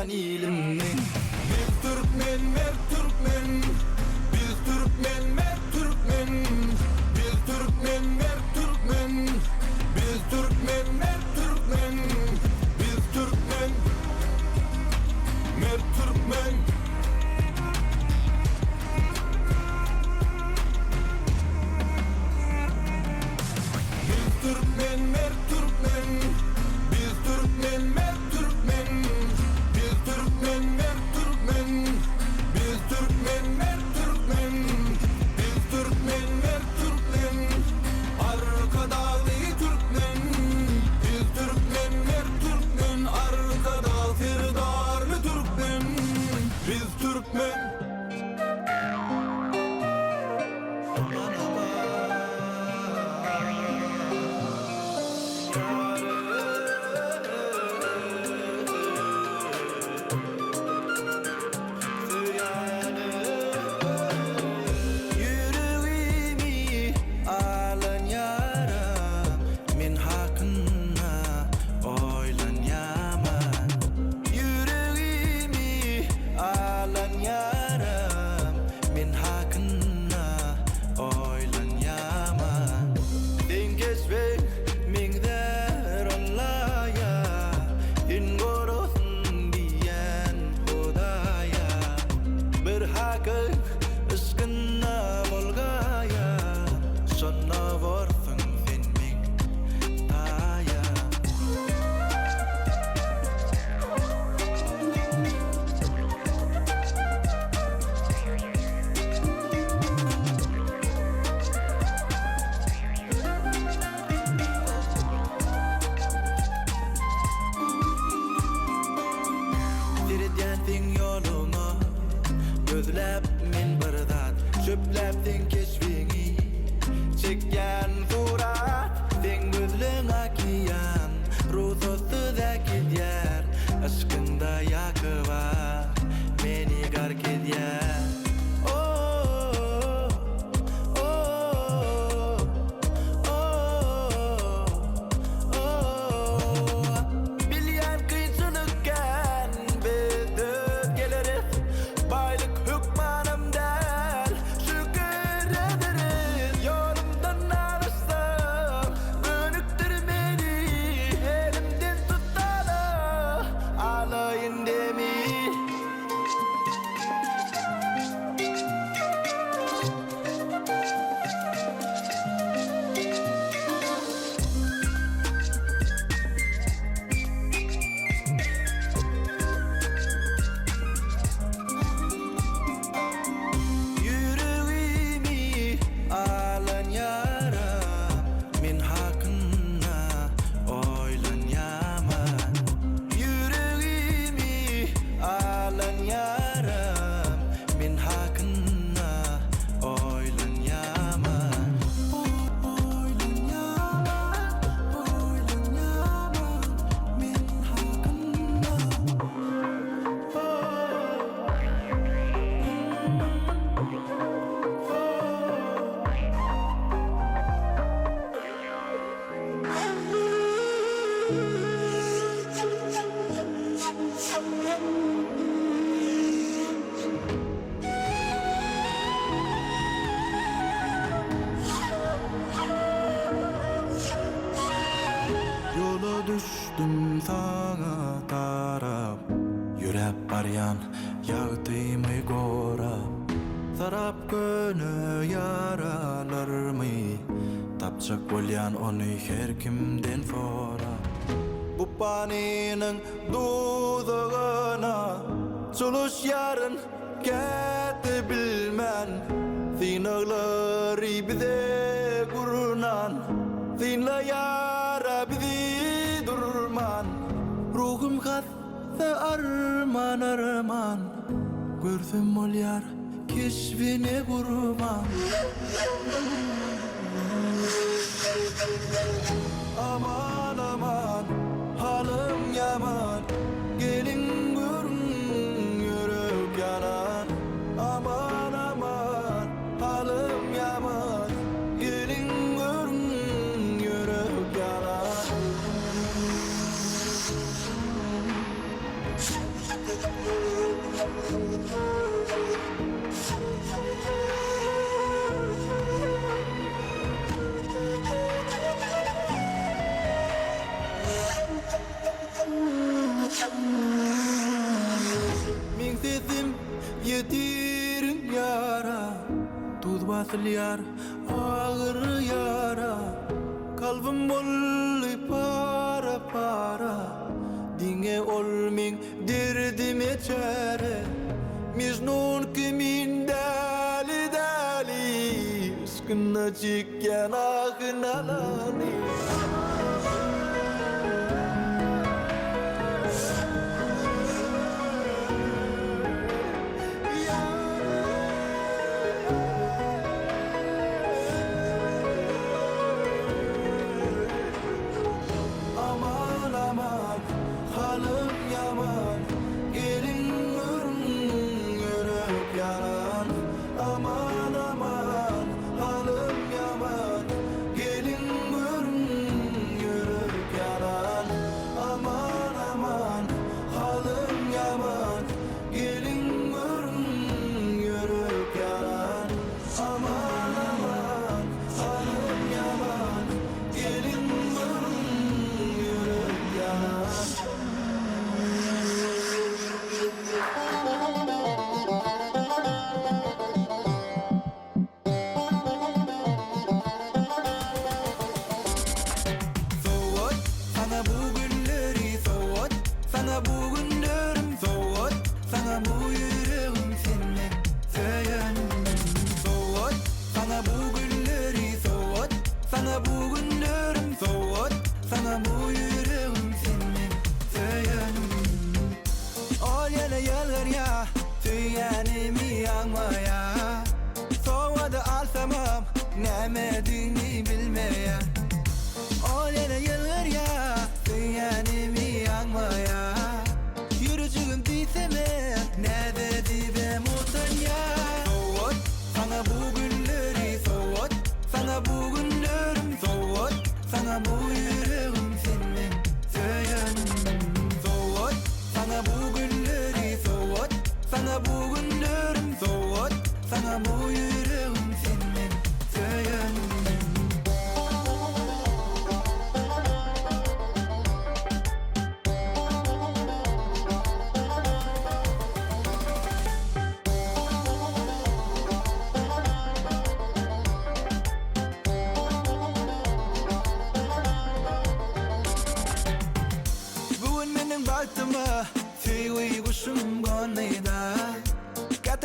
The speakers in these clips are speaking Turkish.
doğan ilimning. Biz Türkmen, mert Türkmen. Biz Türkmen, mert Türkmen. Biz Türkmen, mert Türkmen. Biz Türkmen, mert Türkmen. Biz Türkmen, mert Türkmen. Biz Türkmen, mert Türkmen. Biz Türkmen, mert Türkmen. Biz Türkmen, mert Türkmen. Biz Türkmen, mert Türkmen. Biz Türkmen, mert Türkmen. Arkadalı Türkmen. Biz Türkmen, mert Türkmen. Arkada firdarlı Türkmen. Biz Türkmen. Yüreğimi alan yara, men hakkında oylan yaman. Yüreğimi alan yara, men hakkında oylan yaman. Dengesven mingder Allah'a, ingorosun diyen Hodaya. Bir hakkı ıskınna volgaya, sonna varsın sen min taya. Diridendin yoluna, gözlep men bir zat, çöplepdin keşfini. Çekken surat, sen gözlüň akiyan, ruhsuzda gidýär, aşkynda ýaky var, meni gark edýär. Oh, oh, oh, oh. Bilýän kynçylykken bedöp geleris, baylyk hükmanım der, şükür ederiz. Yolumdan araşsam, önüktür meni, elimden tutala, alayın demi. Yüreğimi alan yara, men hakkında oylan yaman. Yüreğimi alan yara, men hakkında oylan yaman. Oylan yaman, oylan yaman, men hakkında. Yola düştüm sana tarap, yürep baryan yağdymı gorap. Sarap gönü yaralarımı, tapçak bolyan onu her kimden forap. Bu paninin dudağına, çuluş yarın kete bilmen. Sinagları bize kurunan, sinla yara bizi durman. Ruhum hasta arman arman, görsüm ol yar keşfine kurban. Aman aman halim yaman, gelin görün yürek yanan. Aman aman halim yaman, gelin görün yürek yanan. Nasıl yar ağır yara, kalbim olli para para. Dinge olming derdime çare, Mecnun kimin dali dali, Aşkına çıkken akınalani. Aman aman halim yaman, gelin görün yürek yanan. Aman aman halim yaman, gelin görün yürek yanan. Aman aman halim yaman, gelin görün yürek yanan. Aman aman halim yaman, gelin görün yürek yanan. Soğut sana bu günleri, soğut sana bu günlerim, soğut sana bu yüreğim senin söylenim. Soğut sana bu günleri, soğut sana bu günlerim, soğut sana bu yüreğim senin söylenim. Ol yana yalgar ya, söylenimi yanmaya. Soğudu alsamam, nemedini bilmeye. Ol yana yalgar ya, söylenimi yanmaya. Yürücüğüm diyseme, ne dedi be mutan ya. Soğut sana bu günleri, soğut sana bu günlerim, soğut sana bu yüreğim senin söylenim. Soğut sana bu günleri, soğut sana bu günlerim, soğut sana bu yüreğim senin söylenim. Bugün menin baktıma tüy kuşum konayda.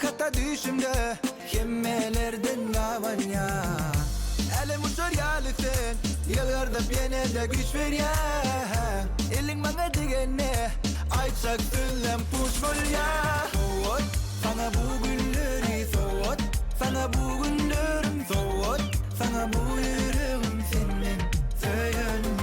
Kata düşümde kemmelerden gavan ya. Elim uçur yalıksen, yıllarda bana da güç ver ya. Elin bana digene, ayçak sülem puş bol ya. Soğut sana bu günleri, soğut sana bu günlerim, soğut sana bu yüreğim senin söylenim.